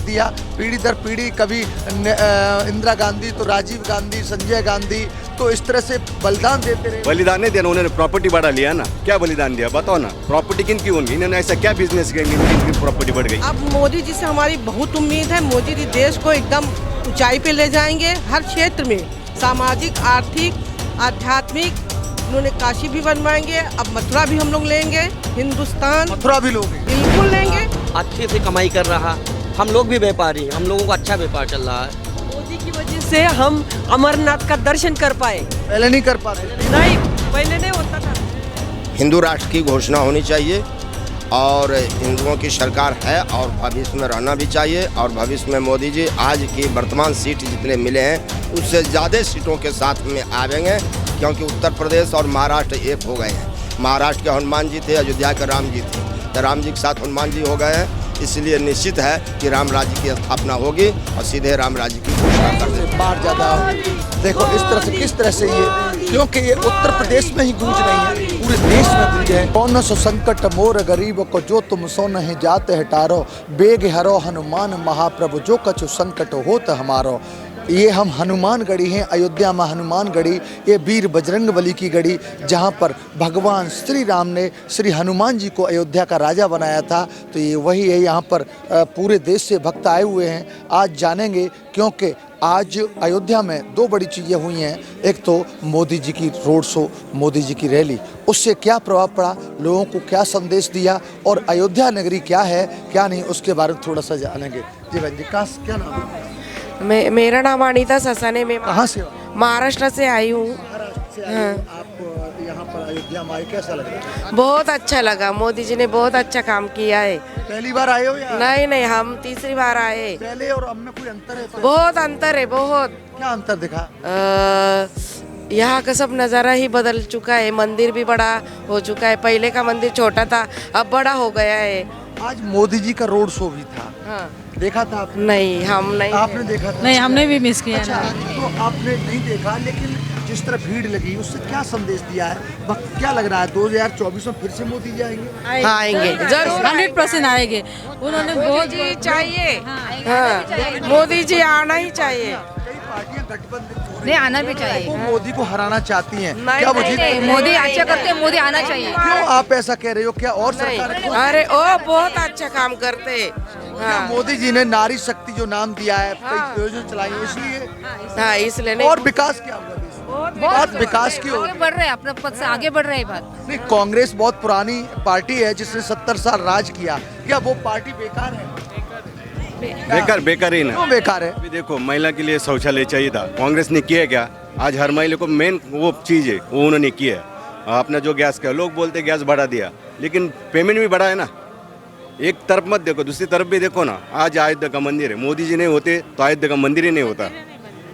दिया पीढ़ी दर पीढ़ी, कभी इंदिरा गांधी तो राजीव गांधी, संजय गांधी, तो इस तरह से बलिदान देते रहे। बलिदान नहीं दिया, उन्होंने प्रॉपर्टी बढ़ा लिया ना। क्या बलिदान दिया बताओ ना, प्रॉपर्टी किन की होंगी, इन्होंने ऐसा क्या बिजनेस किया इनकी प्रॉपर्टी बढ़ गई। अब मोदी जी से हमारी बहुत उम्मीद है, मोदी जी देश को एकदम ऊंचाई पे ले जाएंगे हर क्षेत्र में, सामाजिक, आर्थिक, आध्यात्मिक। उन्होंने काशी भी बनवाएंगे, अब मथुरा भी हम लोग लेंगे, हिंदुस्तान मथुरा भी लोगे? बिल्कुल लेंगे। अच्छे से कमाई कर रहा, हम लोग भी व्यापारी, हम लोगों का अच्छा व्यापार चल रहा है। मोदी की वजह से हम अमरनाथ का दर्शन कर पाए, पहले नहीं कर पाते। नहीं पहले नहीं होता था। हिंदू राष्ट्र की घोषणा होनी चाहिए और हिंदुओं की सरकार है और भविष्य में रहना भी चाहिए। और भविष्य में मोदी जी आज की वर्तमान सीट जितने मिले हैं उससे ज़्यादा सीटों के साथ में आवेंगे, क्योंकि उत्तर प्रदेश और महाराष्ट्र एक हो गए हैं। महाराष्ट्र के हनुमान जी थे, अयोध्या के राम जी थे, तो राम जी के साथ हनुमान जी हो गए हैं। इसलिए निश्चित है कि राम राज्य की स्थापना होगी और सीधे राम राज्य की घोषणा कर देंगे। बाढ़ ज़्यादा देखो इस तरह से, किस तरह से ये, क्योंकि ये उत्तर प्रदेश में ही गूंज रही है, पूरे देश में गूंजे है। कौन सो संकट मोर गरीब को जो तुम सो नहीं जाते है टारो, बेग हरो हनुमान महाप्रभु जो कछु संकट होत हमारो। ये हम हनुमान गढ़ी हैं, अयोध्या में हनुमान गढ़ी, ये वीर बजरंग बली की गढ़ी, जहाँ पर भगवान श्री राम ने श्री हनुमान जी को अयोध्या का राजा बनाया था। तो ये वही है, यहाँ पर पूरे देश से भक्त आए हुए हैं। आज जानेंगे, क्योंकि आज अयोध्या में दो बड़ी चीज़ें हुई हैं। एक तो मोदी जी की रोड शो, मोदी जी की रैली, उससे क्या प्रभाव पड़ा, लोगों को क्या संदेश दिया, और अयोध्या नगरी क्या है क्या नहीं, उसके बारे में थोड़ा सा जानेंगे। जी बहन जी, क्या नाम है? मेरा नाम अनीता ससाने, मैं कहाँ से हो? महाराष्ट्र से आई हूँ। आप यहाँ पर अयोध्या में आए, कैसा लग रहा है? बहुत अच्छा लगा, मोदी जी ने बहुत अच्छा काम किया है। पहली बार आए हो या? नहीं, हम तीसरी बार आए। पहले और अब में कोई अंतर है? बहुत अंतर है, बहुत। क्या अंतर दिखा? यहाँ का सब नज़ारा ही बदल चुका है, मंदिर भी बड़ा हो चुका है, पहले का मंदिर छोटा था, अब बड़ा हो गया है। आज मोदी जी का रोड शो भी था, हाँ। देखा था आपने? नहीं, हम नहीं। आपने देखा था? नहीं, हमने भी मिस किया। अच्छा, तो आपने नहीं देखा, लेकिन जिस तरह भीड़ लगी उससे क्या संदेश दिया है? क्या लग रहा है 2024 में फिर से मोदी जी आएंगे? हाँ, आएंगे जरूर, 100% आएंगे। उन्होंने बहुत जी चाहिए, हाँ, मोदी जी आना ही चाहिए। कई पार्टियां गठबंधन नहीं, आना भी चाहिए। वो मोदी को हराना चाहती हैं, नहीं, क्या वो नहीं, जीत? नहीं, मोदी अच्छा करते हैं, मोदी आना चाहिए। क्यों आप ऐसा कह रहे हो? क्या और सरकार अरे ओ बहुत अच्छा काम करते हैं। क्या मोदी जी ने नारी शक्ति जो नाम दिया है, कई योजना चलाई है, इसलिए? हाँ, इसलिए नहीं। और विकास क्या होगा? बात विकास की होगी। बढ़ रहे हैं, अपने पद से आगे बढ़ रहे हैं। बात नहीं, कांग्रेस बहुत पुरानी पार्टी है जिसने 70 साल राज किया, क्या वो पार्टी बेकार है? बेकार ही ना। क्यों बेकार है? अभी देखो, महिला के लिए शौचालय चाहिए था, कांग्रेस ने किया क्या? आज हर महिला को मेन वो चीज़ है वो उन्होंने किया है। अपना जो गैस का, लोग बोलते गैस बढ़ा दिया, लेकिन पेमेंट भी बढ़ा है ना। एक तरफ मत देखो, दूसरी तरफ भी देखो ना। आज अयोध्या का मंदिर है, मोदी जी नहीं होते तो अयोध्या का मंदिर ही नहीं होता।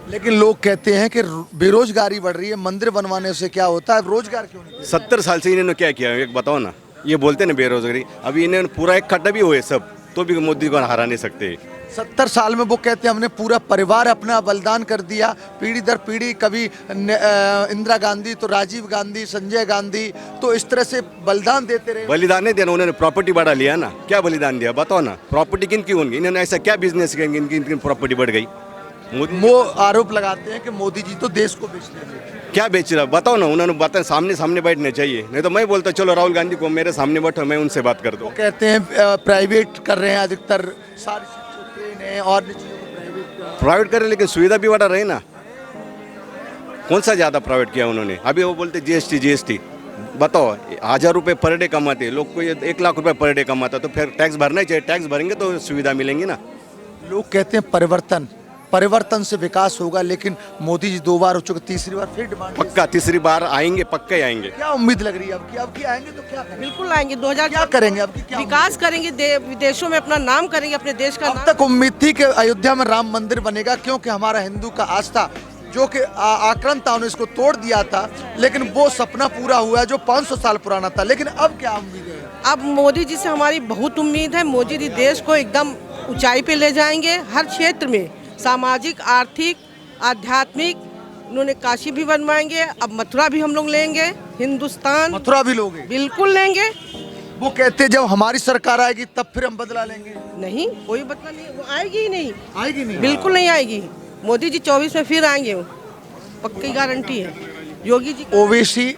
लेकिन लोग कहते हैं कि बेरोजगारी बढ़ रही है, मंदिर बनवाने से क्या होता है, रोजगार क्यों नहीं? 70 साल से इन्होंने क्या किया, एक बताओ ना। ये बोलते ना बेरोजगारी, अभी इन्होंने पूरा एक खड्डा भी हुए सब, तो भी मोदी को हरा नहीं सकते। 70 साल में वो कहते हैं हमने पूरा परिवार अपना बलिदान कर दिया, पीढ़ी दर पीढ़ी, कभी इंदिरा गांधी तो राजीव गांधी, संजय गांधी, तो इस तरह से बलिदान देते रहे। बलिदान नहीं दिया, उन्होंने प्रॉपर्टी बढ़ा लिया ना। क्या बलिदान दिया बताओ ना, प्रॉपर्टी किन की होंगी, इन्होंने ऐसा क्या बिजनेस किया इनकी प्रॉपर्टी बढ़ गई। वो आरोप लगाते हैं कि मोदी जी तो देश को बेच देंगे। क्या बेच रहा बताओ ना, उन्होंने बताया सामने बैठने चाहिए, नहीं तो मैं बोलता चलो राहुल गांधी को मेरे सामने बैठो, मैं उनसे बात कर दूँ। वो कहते हैं प्राइवेट कर रहे हैं, अधिकतर सारी ट्रेन है और प्राइवेट कर रहे, लेकिन सुविधा भी बढ़ा रहे ना। कौन सा ज़्यादा प्राइवेट किया उन्होंने? अभी वो बोलते जीएसटी, बताओ 1000 रुपये पर डे कमाते लोग को, 1 लाख रुपये पर डे कमाता, तो फिर टैक्स भरना ही चाहिए। टैक्स भरेंगे तो सुविधा मिलेंगी ना। लोग कहते हैं परिवर्तन से विकास होगा, लेकिन मोदी जी 2 बार हो चुके, तीसरी बार फिर डिमांड। पक्का तीसरी बार आएंगे, पक्का ही आएंगे। क्या उम्मीद लग रही है अब की आएंगे तो क्या करेंगे? बिल्कुल आएंगे। 2000 क्या करेंगे अब की? क्या विकास करेंगे, विदेशों में अपना नाम करेंगे, अपने देश का अब नाम। तक उम्मीद थी कि अयोध्या में राम मंदिर बनेगा, क्योंकि हमारा हिंदू का आस्था जो कि आक्रमण था उन्होंने इसको तोड़ दिया था, लेकिन वो सपना पूरा हुआ जो 500 साल पुराना था। लेकिन अब क्या उम्मीद है? अब मोदी जी से हमारी बहुत उम्मीद है, मोदी जी देश को एकदम ऊंचाई पे ले जाएंगे हर क्षेत्र में, सामाजिक, आर्थिक, आध्यात्मिक। उन्होंने काशी भी बनवाएंगे, अब मथुरा भी हम लोग लेंगे, हिंदुस्तान। मथुरा भी लोगे? बिल्कुल लेंगे। वो कहते हैं जब हमारी सरकार आएगी तब फिर हम बदला लेंगे। नहीं, कोई बदला नहीं, वो आएगी ही नहीं, आएगी नहीं। बिल्कुल नहीं आएगी। मोदी जी 24 में फिर आएंगे, वो पक्की गारंटी है। योगी जी ओवैसी,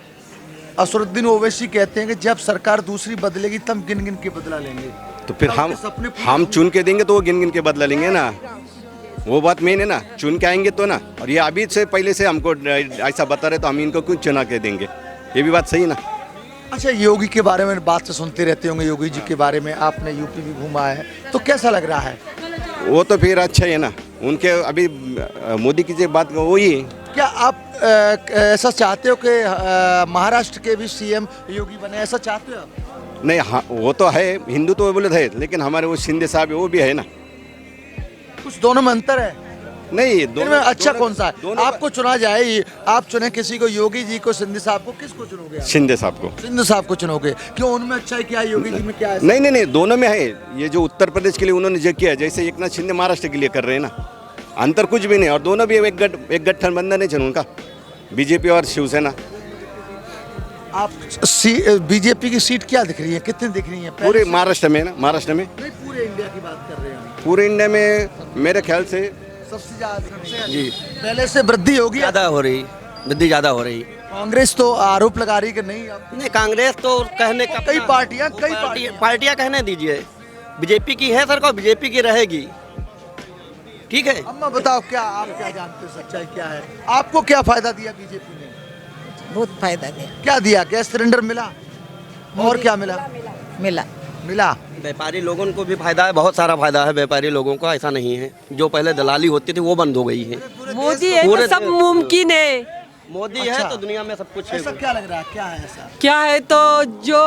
असरुद्दीन ओवैसी कहते हैं कि जब सरकार दूसरी बदलेगी तब गिन गिन के बदला लेंगे। तो फिर हम चुन के देंगे तो वो गिन गिन के बदला लेंगे ना, वो बात मेन है ना। चुन के आएंगे तो ना, और ये अभी से पहले से हमको ऐसा बता रहे तो हम इनको क्यों चुना के देंगे, ये भी बात सही ना। अच्छा, योगी के बारे में बात से सुनते रहते होंगे, योगी जी के बारे में आपने यूपी भी घूमा है, तो कैसा लग रहा है? वो तो फिर अच्छा है ना, उनके अभी मोदी की जो बात वही है। क्या आप ऐसा चाहते हो कि महाराष्ट्र के भी सीएम योगी बने, ऐसा चाहते हो आप? नहीं, हाँ वो तो है, हिंदू तो बोले है, लेकिन हमारे वो शिंदे साहब है वो भी है ना। कुछ दोनों में अंतर है? नहीं, दोनों अच्छा कौन सा है? आपको चुना जाए, आप चुने किसी को, योगी जी को, शिंदे साहब को, किसको चुनोगे आप? शिंदे साहब को। शिंदे साहब को चुनोगे, क्यों? उनमें अच्छा है क्या, योगी जी में क्या है? नहीं नहीं नहीं, दोनों में है। ये जो उत्तर प्रदेश के लिए उन्होंने जो किया, जैसे एकनाथ शिंदे महाराष्ट्र के लिए कर रहे हैं ना, अंतर कुछ भी नहीं। और दोनों भी एक गठबंधन है उनका, बीजेपी और शिवसेना। आप बीजेपी की सीट क्या दिख रही है, कितनी दिख रही है? पूरे महाराष्ट्र में ना, महाराष्ट्र में नहीं, पूरे इंडिया की बात कर रहे हैं। पूरे इंडिया में मेरे ख्याल से सबसे ज्यादा जी पहले से वृद्धि होगी। ज़्यादा हो रही, वृद्धि ज़्यादा हो रही। कांग्रेस तो आरोप लगा रही कि नहीं, अब नहीं, कांग्रेस तो कहने का कई पार्टियां कहने दीजिए, बीजेपी की है सरकार, बीजेपी की रहेगी, ठीक है। अम्मा बताओ, क्या आप क्या जानते हो, सच्चाई क्या है? आपको क्या फायदा दिया बीजेपी ने? बहुत फायदा दिया। क्या दिया? गैस सिलेंडर मिला, और क्या मिला? मिला। व्यापारी लोगों को भी फायदा है, बहुत सारा फायदा है व्यापारी लोगों को, ऐसा नहीं है। जो पहले दलाली होती थी वो बंद हो गई है। मोदी है तो सब मुमकिन है। मोदी अच्छा। है तो दुनिया में सब कुछ है। ऐसा क्या लग रहा है, क्या है ऐसा? क्या है तो जो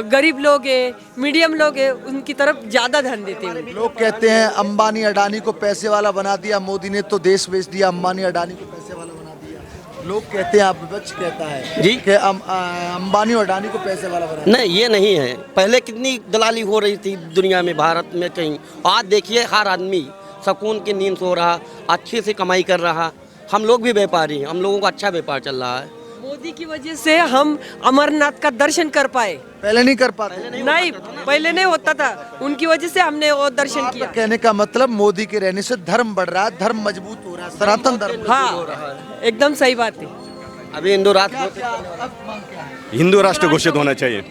गरीब लोग है, मीडियम लोग है, उनकी तरफ ज्यादा ध्यान देते हैं। लोग कहते हैं अंबानी अडानी को पैसे वाला बना दिया मोदी ने, तो देश बेच दिया, अंबानी अडानी को पैसे वाला बना दिया। लोग कहते हैं, आप विपक्ष कहता है जी कि अंबानी और अडानी को पैसे वाला बना दिया। नहीं, ये नहीं है। पहले कितनी दलाली हो रही थी दुनिया में, भारत में कहीं। आज देखिए हर आदमी सुकून की नींद सो रहा, अच्छी से कमाई कर रहा। हम लोग भी व्यापारी हैं, हम लोगों का अच्छा व्यापार चल रहा है। मोदी की वजह से हम अमरनाथ का दर्शन कर पाए, पहले नहीं कर पाते। नहीं पहले नहीं होता था, उनकी वजह से हमने वो दर्शन किया। कहने का मतलब मोदी के रहने से धर्म बढ़ रहा है, धर्म मजबूत हो रहा है, सनातन धर्म। हाँ, एकदम सही बात है। अभी हिंदू राष्ट्र हिंदू राष्ट्र घोषित होना चाहिए,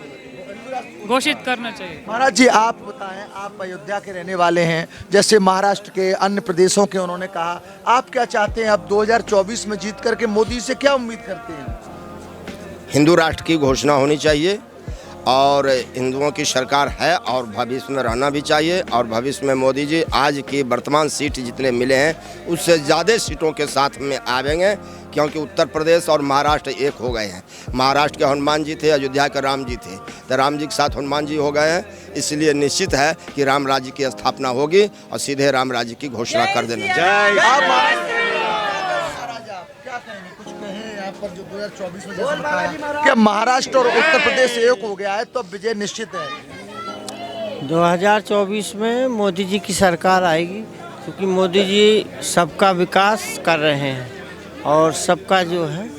घोषित करना चाहिए। महाराज जी, आप बताएं, आप अयोध्या के रहने वाले हैं, जैसे महाराष्ट्र के अन्य प्रदेशों के उन्होंने कहा, आप क्या चाहते हैं? अब 2024 में जीत करके मोदी से क्या उम्मीद करते हैं? हिंदू राष्ट्र की घोषणा होनी चाहिए, और हिंदुओं की सरकार है और भविष्य में रहना भी चाहिए। और भविष्य में मोदी जी आज की वर्तमान सीट जितने मिले हैं उससे ज़्यादा सीटों के साथ में आवेंगे, क्योंकि उत्तर प्रदेश और महाराष्ट्र एक हो गए हैं। महाराष्ट्र के हनुमान जी थे, अयोध्या के राम जी थे, तो राम जी के साथ हनुमान जी हो गए हैं। इसलिए निश्चित है कि राम राज्य की स्थापना होगी और सीधे राम राज्य की घोषणा कर देना चाहिए। पर जो 2024 में जैसे बताया, क्या महाराष्ट्र और उत्तर प्रदेश एक हो गया है तो अब विजय निश्चित है? 2024 में मोदी जी की सरकार आएगी, क्योंकि मोदी जी सबका विकास कर रहे हैं और सबका जो है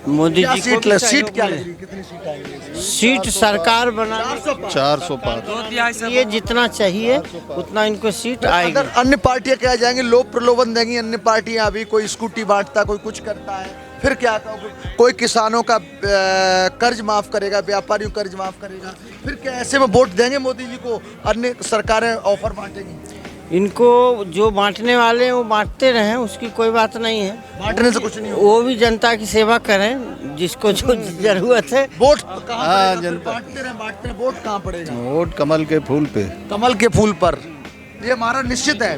मोदी जी को सीट क्या लग रही है? कितनी सीट आएगी? सीट सरकार बना 400 पार। ये जितना चाहिए उतना इनको सीट आएगी। अगर अन्य पार्टियां क्या जाएंगी, लोग प्रलोभन देंगी, अन्य पार्टियां अभी कोई स्कूटी बांटता, कोई कुछ करता है, फिर क्या? कोई किसानों का कर्ज माफ करेगा, व्यापारियों कर्ज माफ करेगा, फिर क्या ऐसे में वोट देंगे मोदी जी को? अन्य सरकारें ऑफर बांटेंगी। इनको जो बांटने वाले हैं वो बांटते रहें, उसकी कोई बात नहीं है। बांटने से कुछ नहीं होगा। वो भी जनता की सेवा करें, जिसको जो जरूरत है। वोट कहाँ जनता बांटते रहे, वोट कहाँ पड़ेगा? वोट कमल के फूल पे, कमल के फूल पर। ये हमारा निश्चित है।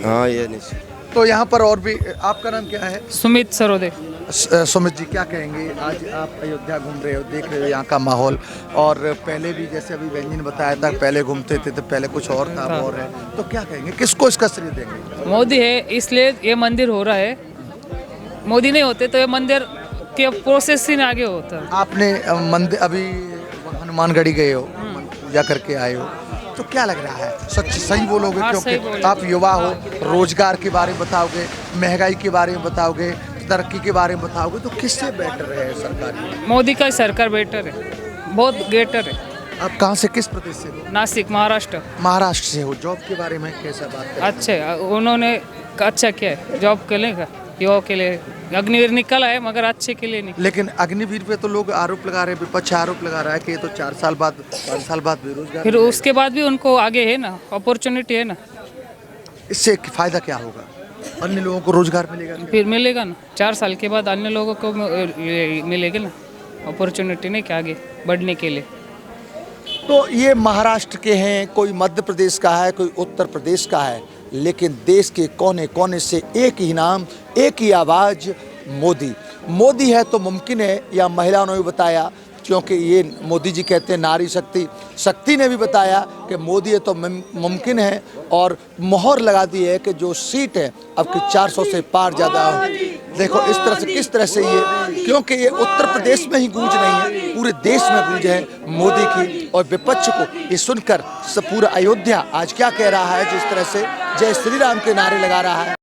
हाँ, ये निश्चित। तो यहाँ पर और भी, आपका नाम क्या है? सुमित सरोदे। सुमित जी, क्या कहेंगे? आज आप अयोध्या घूम रहे हो, देख रहे हो यहाँ का माहौल, और पहले भी जैसे अभी व्यंजन ने बताया था, पहले घूमते थे तो पहले कुछ और था, और है, तो क्या कहेंगे, किसको इसका श्रेय देंगे? मोदी है इसलिए ये मंदिर हो रहा है। मोदी नहीं होते तो ये मंदिर के प्रोसेस ही आगे होता। आपने मंदिर अभी हनुमानगढ़ी गए हो, पूजा करके आए हो, तो क्या लग रहा है? सच सही बोलोगे? हाँ, क्योंकि आप युवा हो, रोजगार के बारे में बताओगे, महंगाई के बारे में बताओगे, तरक्की के बारे में बताओगे, तो किससे बेटर है सरकार? मोदी का सरकार बेटर है, बहुत बेटर है। आप कहाँ से, किस प्रदेश से हो? नासिक महाराष्ट्र। महाराष्ट्र से हो। जॉब के बारे में कैसा बात करें? अच्छे उन्होंने अच्छा किया है जॉब के लिए, युवाओं के लिए। अग्निवीर निकला है मगर अच्छे के लिए नहीं। लेकिन अग्निवीर पे तो लोग आरोप लगा रहे हैं, विपक्ष आरोप लगा रहा है कि ये तो 4 साल बाद 5 साल बाद बेरोजगार फिर हो उसके बाद भी उनको आगे है ना, अपॉर्चुनिटी है ना। जाएंगे। इससे फायदा क्या होगा? अन्य लोगों को रोजगार मिलेगा क्या? फिर मिलेगा ना, 4 साल के बाद अन्य लोगों को मिलेगा ना अपॉर्चुनिटी, नहीं क्या आगे बढ़ने के लिए। तो ये महाराष्ट्र के हैं, कोई मध्य प्रदेश का है, कोई उत्तर प्रदेश का है, लेकिन देश के कोने कोने से एक ही नाम, एक ही आवाज़, मोदी। मोदी है तो मुमकिन है, या महिलाओं ने भी बताया, क्योंकि ये मोदी जी कहते हैं नारी शक्ति। शक्ति ने भी बताया कि मोदी है तो मुमकिन है, और मोहर लगा दी है कि जो सीट है अब की 400 से पार ज़्यादा हो। देखो इस तरह से, किस तरह से ये, क्योंकि ये उत्तर प्रदेश में ही गूंज नहीं है, पूरे देश में गूंज है मोदी की। और विपक्ष को ये सुनकर पूरा अयोध्या आज क्या कह रहा है, जिस तरह से जय श्री राम के नारे लगा रहा है।